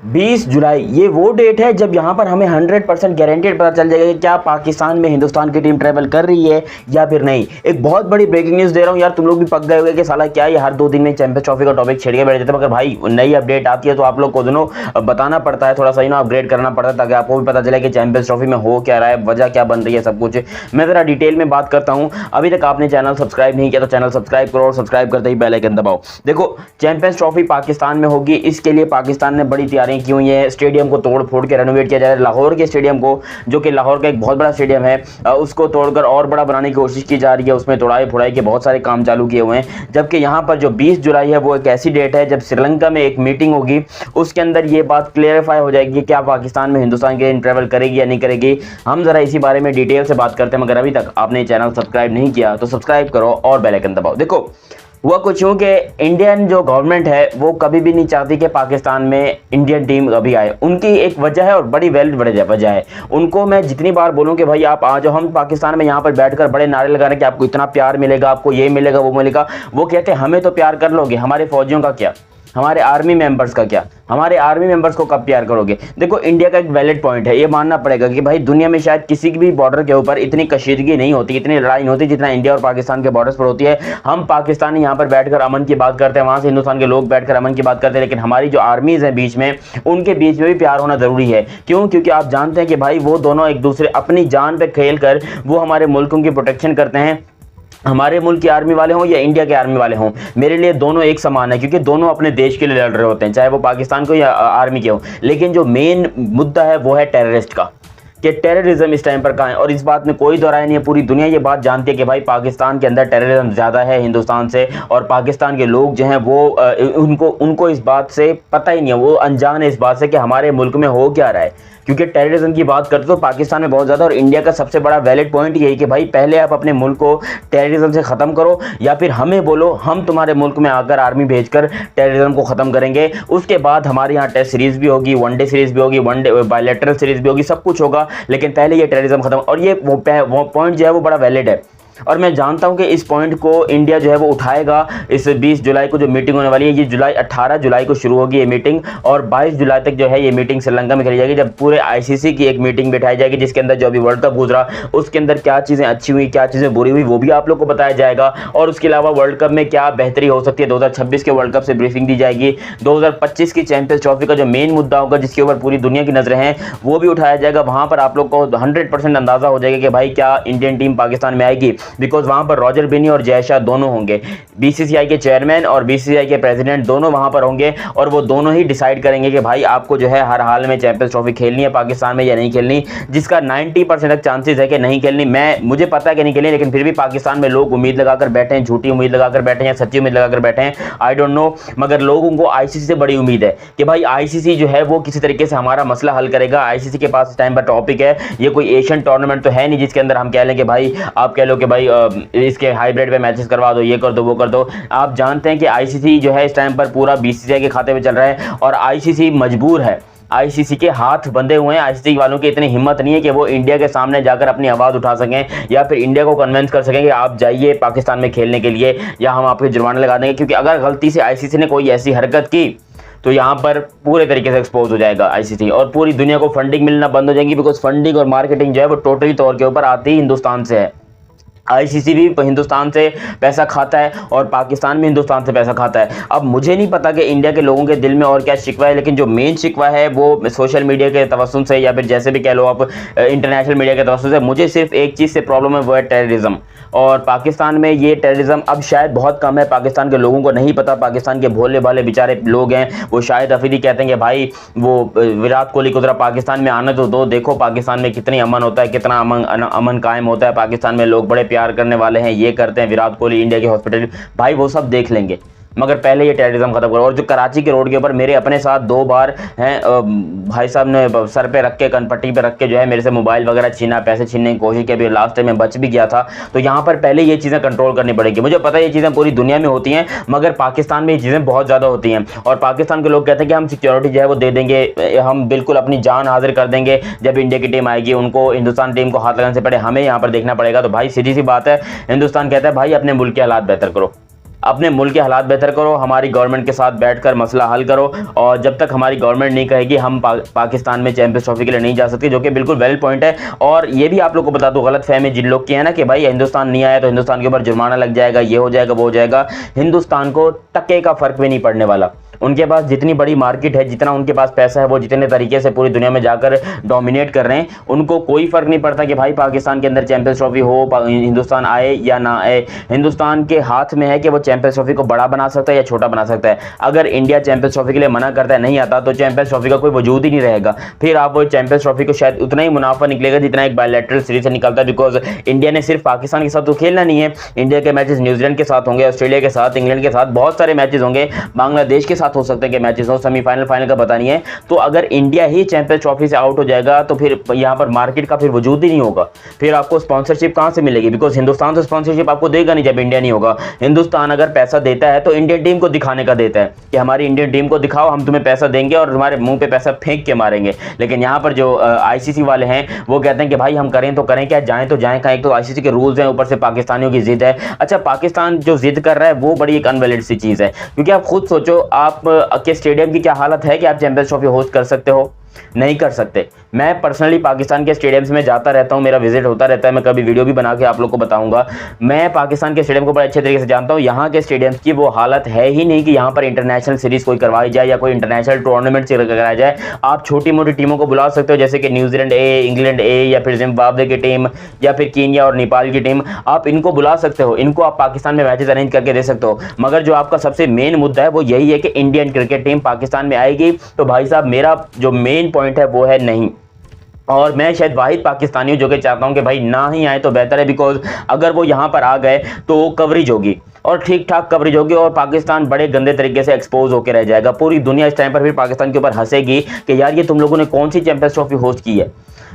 20 जुलाई ये वो डेट है जब यहाँ पर हमें 100% गारंटेड पता चल जाएगा कि क्या पाकिस्तान में हिंदुस्तान की टीम ट्रैवल कर रही है या फिर नहीं। एक बहुत बड़ी ब्रेकिंग न्यूज़ दे रहा हूँ यार, तुम लोग भी पक गए होंगे कि साला क्या ये हर 2 दिन में चैंपियंस ट्रॉफी का टॉपिक छेड़ के बैठ जाते हैं। मगर भाई नई अपडेट आती है तो आप लोग को दोनों बताना पड़ता है, थोड़ा सा अपग्रेड करना पड़ता है ताकि आपको भी पता चले कि चैंपियंस ट्रॉफी में हो क्या रहा है, वजह क्या बन रही है, सब कुछ मैं ज़रा डिटेल में बात करता हूँ। अभी तक आपने चैनल सब्सक्राइब नहीं किया तो चैनल सब्सक्राइब करो और सब्सक्राइब करते ही बेल आइकन दबाओ। देखो चैंपियंस ट्रॉफी पाकिस्तान में होगी, इसके लिए पाकिस्तान ने बड़ी तैयारियां की हुई है। स्टेडियम को तोड़ फोड़ के रेनोवेट किया जा रहा है। लाहौर के स्टेडियम को, जो कि लाहौर का एक बहुत बड़ा स्टेडियम है, उसको तोड़कर और बड़ा बनाने की कोशिश की जा रही है। उसमें तोड़ाई फोड़ाई के बहुत सारे काम चालू किए हुए हैं। जबकि यहाँ पर जो 20 जुलाई है वो एक ऐसी डेट है जब श्रीलंका में एक मीटिंग होगी, उसके अंदर ये बात क्लियरिफाई हो जाएगी कि क्या पाकिस्तान में हिंदुस्तान की टीम ट्रैवल करेगी या नहीं करेगी। हम जरा इसी बारे में डिटेल से बात करते हैं। मगर अभी तक आपने चैनल सब्सक्राइब नहीं किया तो सब्सक्राइब करो और बेल आइकन दबाओ। देखो हुआ कुछ यूँ कि इंडियन जो गवर्नमेंट है वो कभी भी नहीं चाहती कि पाकिस्तान में इंडियन टीम कभी आए। उनकी एक वजह है और बड़ी वैलिड वजह है। उनको मैं जितनी बार बोलूँ कि भाई आप आ जाओ, हम पाकिस्तान में यहाँ पर बैठकर बड़े नारे लगा रहे हैं कि आपको इतना प्यार मिलेगा, आपको ये मिलेगा वो मिलेगा। वो कहते हैं हमें तो प्यार कर लोगे, हमारे फौजियों का क्या, हमारे आर्मी मेंबर्स का क्या, हमारे आर्मी मेंबर्स को कब प्यार करोगे। देखो इंडिया का एक वैलिड पॉइंट है, ये मानना पड़ेगा कि भाई दुनिया में शायद किसी भी बॉर्डर के ऊपर इतनी कशीदगी नहीं होती, इतनी लड़ाई नहीं होती जितना इंडिया और पाकिस्तान के बॉर्डर्स पर होती है। हम पाकिस्तानी यहाँ पर बैठकर अमन की बात करते हैं, वहाँ से हिंदुस्तान के लोग बैठकर अमन की बात करते हैं, लेकिन हमारी जो आर्मीज हैं बीच में, उनके बीच में भी प्यार होना जरूरी है। क्यों? क्योंकि आप जानते हैं कि भाई वो दोनों एक दूसरे अपनी जान पर खेल कर वो हमारे मुल्कों की प्रोटेक्शन करते हैं। हमारे मुल्क की आर्मी वाले हों या इंडिया के आर्मी वाले हों, मेरे लिए दोनों एक समान है, क्योंकि दोनों अपने देश के लिए लड़ रहे होते हैं, चाहे वो पाकिस्तान को या आर्मी के हों। लेकिन जो मेन मुद्दा है वो है टेररिस्ट का, कि टेररिज्म इस टाइम पर कहाँ है। और इस बात में कोई दो राय नहीं है, पूरी दुनिया ये बात जानती है कि भाई पाकिस्तान के अंदर टेररिज्म ज़्यादा है हिंदुस्तान से। और पाकिस्तान के लोग जो हैं वो उनको इस बात से पता ही नहीं है, वो अनजान है इस बात से कि हमारे मुल्क में हो क्या रहा है। क्योंकि टेररिज्म की बात करते तो पाकिस्तान में बहुत ज़्यादा, और इंडिया का सबसे बड़ा वैलिड पॉइंट यही कि भाई पहले आप अपने मुल्क को टेररिज्म से ख़त्म करो, या फिर हमें बोलो हम तुम्हारे मुल्क में आकर आर्मी भेजकर टेररिज्म को ख़त्म करेंगे। उसके बाद हमारे यहाँ टेस्ट सीरीज़ भी होगी, वनडे सीरीज़ भी होगी, वनडे बायलैटरल सीरीज़ भी होगी, सब कुछ होगा, लेकिन पहले ये टेररिज्म ख़त्म। और ये वो पॉइंट जो है वो बड़ा वैलिड है। और मैं जानता हूं कि इस पॉइंट को इंडिया जो है वो उठाएगा। इस 20 जुलाई को जो मीटिंग होने वाली है, ये 18 जुलाई को शुरू होगी ये मीटिंग, और 22 जुलाई तक जो है ये मीटिंग श्रीलंका में करी जाएगी, जब पूरे आईसीसी की एक मीटिंग बिठाई जाएगी, जिसके अंदर जो अभी वर्ल्ड कप गुजरा उसके अंदर क्या चीज़ें अच्छी हुई, क्या चीज़ें बुरी हुई, वो भी आप लोग को बताया जाएगा। और उसके अलावा वर्ल्ड कप में क्या बेहतरी हो सकती है, 2026 के वर्ल्ड कप से ब्रीफिंग दी जाएगी। 2025 की चैंपियंस ट्रॉफी का जो मेन मुद्दा होगा, जिसके ऊपर पूरी दुनिया की नजरें हैं, वो भी उठाया जाएगा। वहां पर आप लोग को 100% अंदाजा हो जाएगा कि भाई क्या इंडियन टीम पाकिस्तान में आएगी, बिकॉज वहां पर रॉजर बिनी और जय शाह दोनों होंगे, बीसीसीआई के चेयरमैन और बीसीसीआई के प्रेसिडेंट दोनों वहां पर होंगे, और वो दोनों ही डिसाइड करेंगे कि भाई आपको जो है हर हाल में चैंपियंस ट्रॉफी खेलनी है पाकिस्तान में या नहीं खेलनी, जिसका 90% तक चांसेस है कि नहीं खेलनी। मुझे पता है कि नहीं खेलनी, लेकिन फिर भी पाकिस्तान में लोग उम्मीद लगाकर बैठे हैं, झूठी उम्मीद लगाकर बैठे हैं या सच्ची उम्मीद लगाकर बैठे हैं, आई डोंट नो। मगर लोगों को आईसीसी से बड़ी उम्मीद है कि भाई आईसीसी जो है वो किसी तरीके से हमारा मसला हल करेगा। आईसीसी के पास इस टाइम पर टॉपिक है, ये कोई एशियन टूर्नामेंट तो है नहीं जिसके अंदर हम कह लें कि भाई आप कह लो कि भाई इसके हाइब्रिड पे मैचेस करवा दो, ये कर दो वो कर दो। आप जानते हैं कि आईसीसी जो है इस टाइम पर पूरा बीसीसीआई के खाते में चल रहा है, और आईसीसी मजबूर है, आईसीसी के हाथ बंधे हुए हैं। आईसीसी वालों की इतनी हिम्मत नहीं है कि वो इंडिया के सामने जाकर अपनी आवाज़ उठा सकें या फिर इंडिया को कन्विंस कर सकें कि आप जाइए पाकिस्तान में खेलने के लिए या हम आपके जुर्माना लगा देंगे। क्योंकि अगर गलती से आईसीसी ने कोई ऐसी हरकत की तो यहाँ पर पूरे तरीके से एक्सपोज हो जाएगा आईसीसी, और पूरी दुनिया को फंडिंग मिलना बंद हो जाएगी, बिकॉज फंडिंग और मार्केटिंग जो है वो टोटली तौर के ऊपर आती ही हिंदुस्तान से है। आईसीसी भी हिंदुस्तान से पैसा खाता है और पाकिस्तान भी हिंदुस्तान से पैसा खाता है। अब मुझे नहीं पता कि इंडिया के लोगों के दिल में और क्या शिकवा है, लेकिन जो मेन शिकवा है वो सोशल मीडिया के तवस्सुल से या फिर जैसे भी कह लो आप इंटरनेशनल मीडिया के तवस्सुल से, मुझे सिर्फ एक चीज़ से प्रॉब्लम है, वो है टेररिज्म। और पाकिस्तान में ये टेररिज्म अब शायद बहुत कम है, पाकिस्तान के लोगों को नहीं पता। पाकिस्तान के भोले भाले बेचारे लोग हैं, वो शायद अफरीदी कहते हैं कि भाई वो विराट कोहली को जरा पाकिस्तान में आने तो दो, देखो पाकिस्तान में कितनी अमन होता है, कितना अमन कायम होता है, पाकिस्तान में लोग बड़े प्यार करने वाले हैं, ये करते हैं, विराट कोहली इंडिया के हॉस्पिटल, भाई वो सब देख लेंगे, मगर पहले ये टेररिज्म खत्म करो। और जो कराची के रोड के ऊपर मेरे अपने साथ 2 बार हैं, भाई साहब ने सर पे रख के कनपट्टी पे रख के जो है मेरे से मोबाइल वगैरह छीना, पैसे छीनने की कोशिश की, अभी लास्ट टाइम में बच भी गया था। तो यहाँ पर पहले ये चीज़ें कंट्रोल करनी पड़ेगी। मुझे पता है ये चीज़ें पूरी दुनिया में होती हैं, मगर पाकिस्तान में ये चीज़ें बहुत ज़्यादा होती हैं। और पाकिस्तान के लोग कहते हैं कि हम सिक्योरिटी जो है वो दे देंगे, हम बिल्कुल अपनी जान हाजिर कर देंगे जब इंडिया की टीम आएगी, उनको हिंदुस्तान टीम को हाथ लगाने से पहले हमें यहाँ पर देखना पड़ेगा। तो भाई सीधी सी बात है, हिंदुस्तान कहता है भाई अपने मुल्क के हालात बेहतर करो, अपने मुल्क के हालात बेहतर करो, हमारी गवर्नमेंट के साथ बैठकर मसला हल करो। और जब तक हमारी गवर्नमेंट नहीं कहेगी हम पाकिस्तान में चैंपियंस ट्रॉफी के लिए नहीं जा सकते, जो कि बिल्कुल वैलिड पॉइंट है। और ये भी आप लोग को बता दो, गलत फहमी जिन लोग की है ना कि भाई हिंदुस्तान नहीं आया तो हिंदुस्तान के ऊपर जुर्माना लग जाएगा, ये हो जाएगा वो हो जाएगा, हिंदुस्तान को टक्के का फर्क भी नहीं पड़ने वाला। उनके पास जितनी बड़ी मार्केट है, जितना उनके पास पैसा है, वो जितने तरीके से पूरी दुनिया में जाकर डोमिनेट कर रहे हैं, उनको कोई फर्क नहीं पड़ता कि भाई पाकिस्तान के अंदर चैंपियंस ट्रॉफी हो, हिंदुस्तान आए या ना आए। हिंदुस्तान के हाथ में है कि वो चैंपियंस ट्रॉफी को बड़ा बना सकता है या छोटा बना सकता है। अगर इंडिया चैंपियंस ट्रॉफी के लिए मना करता है, नहीं आता, तो चैंपियंस ट्रॉफी का कोई वजूद ही नहीं रहेगा। फिर आप वो चैंपियंस ट्रॉफी को शायद उतना ही मुनाफा निकलेगा जितना एक बायलैटरल सीरीज से निकलता है, बिकॉज इंडिया ने सिर्फ पाकिस्तान के साथ तो खेलना नहीं है। इंडिया के मैचेस न्यूजीलैंड के साथ होंगे, ऑस्ट्रेलिया के साथ, इंग्लैंड के साथ, बहुत सारे मैचेस होंगे, बांग्लादेश के साथ हो सकते हैं कि मैचेस हो, सेमीफाइनल फाइनल का पता नहीं है। तो अगर इंडिया ही चैंपियंस ट्रॉफी से आउट हो जाएगा तो फिर यहाँ पर मार्केट का फिर वजूद ही नहीं होगा। फिर आपको स्पॉन्सरशिप कहाँ से मिलेगी, बिकॉज हिंदुस्तान तो स्पॉन्सरशिप आपको देगा नहीं जब इंडिया नहीं होगा। हिंदुस्तान अगर पैसा देता है तो इंडियन टीम को दिखाने का देता है कि हमारी इंडियन टीम को दिखाओ, हम तुम्हें पैसा देंगे और तुम्हारे मुंह पे पैसा फेंक के मारेंगे। लेकिन यहाँ पर जो आईसीसी वाले हैं वो कहते हैं कि भाई हम करें तो करें क्या, जाएं तो जाएं कहाँ। एक तो आईसीसी के रूल्स हैं, ऊपर से पाकिस्तानियों की जिद है। अच्छा, पाकिस्तान जो जिद कर रहा है वो बड़ी एक अनवैलिड सी चीज़ है, क्योंकि आप खुद सोचो आप के स्टेडियम की क्या हालत है कि आप चैंपियंस ट्रॉफी होस्ट कर सकते हो, नहीं कर सकते। मैं पर्सनली पाकिस्तान के स्टेडियम्स में जाता रहता हूं, मेरा विजिट होता रहता है, मैं कभी वीडियो भी बना के आप लोग को बताऊंगा। मैं पाकिस्तान के स्टेडियम को बड़े अच्छे तरीके से जानता हूं। यहाँ के स्टेडियम्स की वो हालत है ही नहीं कि यहाँ पर इंटरनेशनल सीरीज कोई करवाई जाए या कोई इंटरनेशनल टूर्नामेंट कराया जाए। आप छोटी मोटी टीमों को बुला सकते हो, जैसे कि न्यूजीलैंड ए, इंग्लैंड ए, या फिर जिम्बाब्वे की टीम, या फिर कीनिया और नेपाल की टीम, आप इनको बुला सकते हो, इनको आप पाकिस्तान में मैचेस अरेंज करके दे सकते हो। मगर जो आपका सबसे मेन मुद्दा है वो यही है कि इंडियन क्रिकेट टीम पाकिस्तान में आएगी। तो भाई साहब, मेरा जो मेन पॉइंट है वो है नहीं। और मैं शायद वाहिद पाकिस्तानी हूं जो कि चाहता हूं कि भाई ना ही आए तो बेहतर है, बिकॉज अगर वो यहां पर आ गए तो कवरेज होगी और ठीक ठाक कवरेज होगी और पाकिस्तान बड़े गंदे तरीके से एक्सपोज होकर रह जाएगा। पूरी दुनिया इस टाइम पर फिर पाकिस्तान के ऊपर हंसेगी कि यार ये तुम लोगों ने कौन सी चैंपियंस ट्रॉफी होस्ट की है,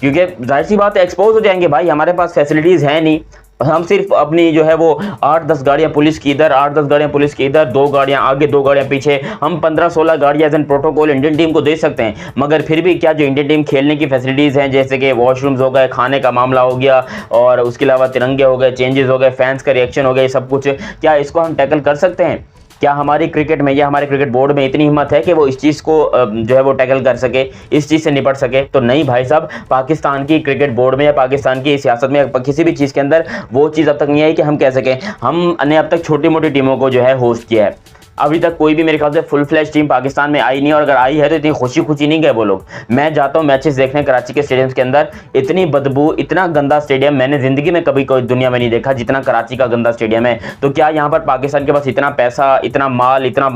क्योंकि जाहिर सी बात है एक्सपोज हो जाएंगे। भाई हमारे पास फैसिलिटीज है नहीं, हम सिर्फ अपनी जो है वो 8-10 गाड़ियां पुलिस की इधर, 8-10 गाड़ियां पुलिस की इधर, 2 गाड़ियां आगे 2 गाड़ियां पीछे, हम 15-16 गाड़ियां as an protocol Indian team को दे सकते हैं। मगर फिर भी क्या जो इंडियन टीम खेलने की फैसिलिटीज़ हैं, जैसे कि वॉशरूम्स हो गए, खाने का मामला हो गया, और उसके अलावा तिरंगे हो गए, चेंजेस हो गए, फैंस का रिएक्शन हो गया, ये सब कुछ क्या इसको हम टैकल कर सकते हैं? क्या हमारी क्रिकेट में या हमारे क्रिकेट बोर्ड में इतनी हिम्मत है कि वो इस चीज़ को जो है वो टैकल कर सके, इस चीज़ से निपट सके? तो नहीं भाई साहब, पाकिस्तान की क्रिकेट बोर्ड में या पाकिस्तान की सियासत में किसी भी चीज़ के अंदर वो चीज़ अब तक नहीं आई कि हम कह सकें हमने अब तक छोटी मोटी टीमों को जो है होस्ट किया है। अभी तक कोई भी मेरे ख्याल से फुल फ्लैश टीम पाकिस्तान में आई नहीं, और अगर आई है तो इतनी खुशी खुशी नहीं गए वो लोग। मैं जाता हूँ मैचेस देखने कराची के स्टेडियम्स के अंदर, इतनी बदबू, इतना गंदा स्टेडियम मैंने ज़िंदगी में कभी कोई दुनिया में नहीं देखा जितना कराची का गंदा स्टेडियम है। तो क्या यहाँ पर पाकिस्तान के पास इतना पैसा, इतना माल, इतना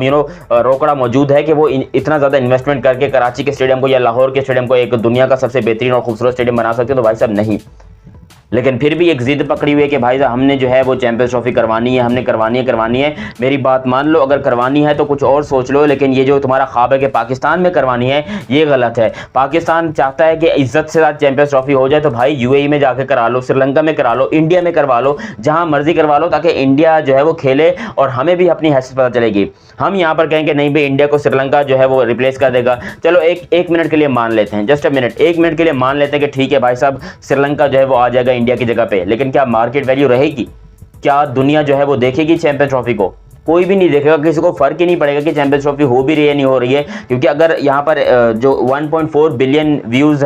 रोकड़ा मौजूद है कि वो इतना ज़्यादा इन्वेस्टमेंट करके कराची के स्टेडियम को या लाहौर के स्टेडियम को एक दुनिया का सबसे बेहतरीन और खूबसूरत स्टेडियम बना सकते? तो भाई साहब नहीं। लेकिन फिर भी एक जिद पकड़ी हुई है कि भाई साहब हमने जो है वो चैंपियंस करवानी है, हमने करवानी है। मेरी बात मान लो, अगर करवानी है तो कुछ और सोच लो, लेकिन ये जो तुम्हारा ख्वाब है कि पाकिस्तान में करवानी है, ये गलत है। पाकिस्तान चाहता है कि इज्जत से साथ चैंपियंस ट्रॉफी हो जाए तो भाई यूएई में जाकर करा लो, श्रीलंका में करा लो, इंडिया में करवा लो, जहाँ मर्जी करवा लो, ताकि इंडिया जो है वो खेले और हमें भी अपनी हैसियत पता चलेगी। हम यहाँ पर कहेंगे नहीं भाई इंडिया को श्रीलंका जो है वो रिप्लेस कर देगा, चलो एक मिनट के लिए मान लेते हैं, जस्ट एक मिनट के लिए मान लेते हैं कि ठीक है भाई साहब श्रीलंका जो है वो आ जाएगा इंडिया की जगह पे, लेकिन क्या मार्केट वैल्यू रहेगी? क्या दुनिया जो है वो देखेगी चैंपियंस ट्रॉफी को? कोई भी नहीं देखेगा, किसी को फर्क ही नहीं पड़ेगा कि चैंपियंस ट्रॉफी हो भी रही है नहीं हो रही है, क्योंकि अगर यहाँ पर जो 1.4 बिलियन व्यूअर्स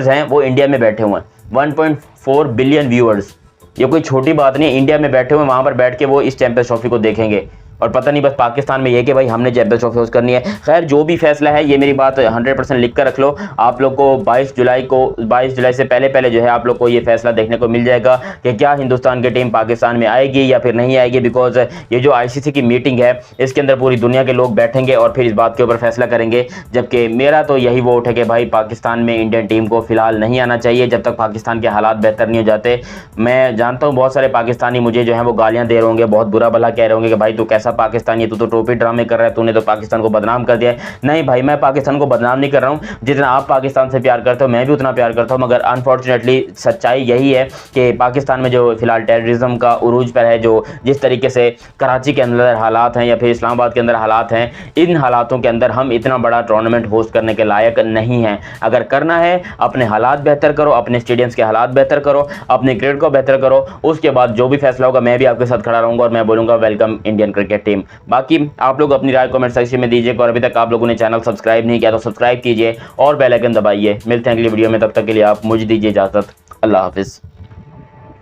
हैं वो इंडिया में बैठे हुए हैं। 1.4 बिलियन व्यूअर्स, ये कोई छोटी बात नहीं है। इंडिया में बैठे हुए वहाँ पर बैठ के वो इस चैंपियंस ट्रॉफी को देखेंगे, और पता नहीं बस पाकिस्तान में ये कि भाई हमने चैंपियंस ट्रॉफी होस्ट करनी है। खैर जो भी फैसला है, ये मेरी बात 100% लिख कर रख लो। आप लोग को 22 जुलाई से पहले जो है आप लोग को ये फैसला देखने को मिल जाएगा कि क्या हिंदुस्तान की टीम पाकिस्तान में आएगी या फिर नहीं आएगी, बिकॉज ये जो आईसीसी की मीटिंग है इसके अंदर पूरी दुनिया के लोग बैठेंगे और फिर इस बात के ऊपर फैसला करेंगे। जबकि मेरा तो यही वोट है कि भाई पाकिस्तान में इंडियन टीम को फिलहाल नहीं आना चाहिए जब तक पाकिस्तान के हालात बेहतर नहीं हो जाते। मैं जानता हूँ बहुत सारे पाकिस्तानी मुझे जो है वो गालियाँ दे रहे होंगे, बहुत बुरा भला कह रहे होंगे कि भाई तू कैसा पाकिस्तानी, तू तो टोपी ड्रामे कर रहा है, तूने तो पाकिस्तान को बदनाम कर दिया है। नहीं भाई, मैं पाकिस्तान को बदनाम नहीं कर रहा हूँ। जितना आप पाकिस्तान से प्यार करते हो मैं भी उतना प्यार करता हूँ, मगर अनफॉर्चुनेटली सच्चाई यही है कि पाकिस्तान में जो फिलहाल टेररिज्म का उरूज पर है, जो जिस तरीके से कराची के अंदर हालात हैं या फिर इस्लामाबाद के अंदर हालात हैं, इन हालातों के अंदर हम इतना बड़ा टूर्नामेंट होस्ट करने के लायक नहीं हैं। अगर करना है अपने हालात बेहतर करो, अपने स्टेडियम्स के हालात बेहतर करो, अपने क्रिकेट को बेहतर करो, उसके बाद जो भी फैसला होगा मैं भी आपके साथ खड़ा रहूँगा और मैं बोलूँगा welcome Indian cricket. Cricket team. बाकी आप लोग अपनी राय कमेंट सेक्शन में दीजिए और अभी तक आप लोगों ने चैनल सब्सक्राइब नहीं किया तो सब्सक्राइब कीजिए और बेल आइकन दबाइए। मिलते हैं अगली वीडियो में, तब तक के लिए आप मुझे दीजिए इजाज़त। अल्लाह हाफिज़।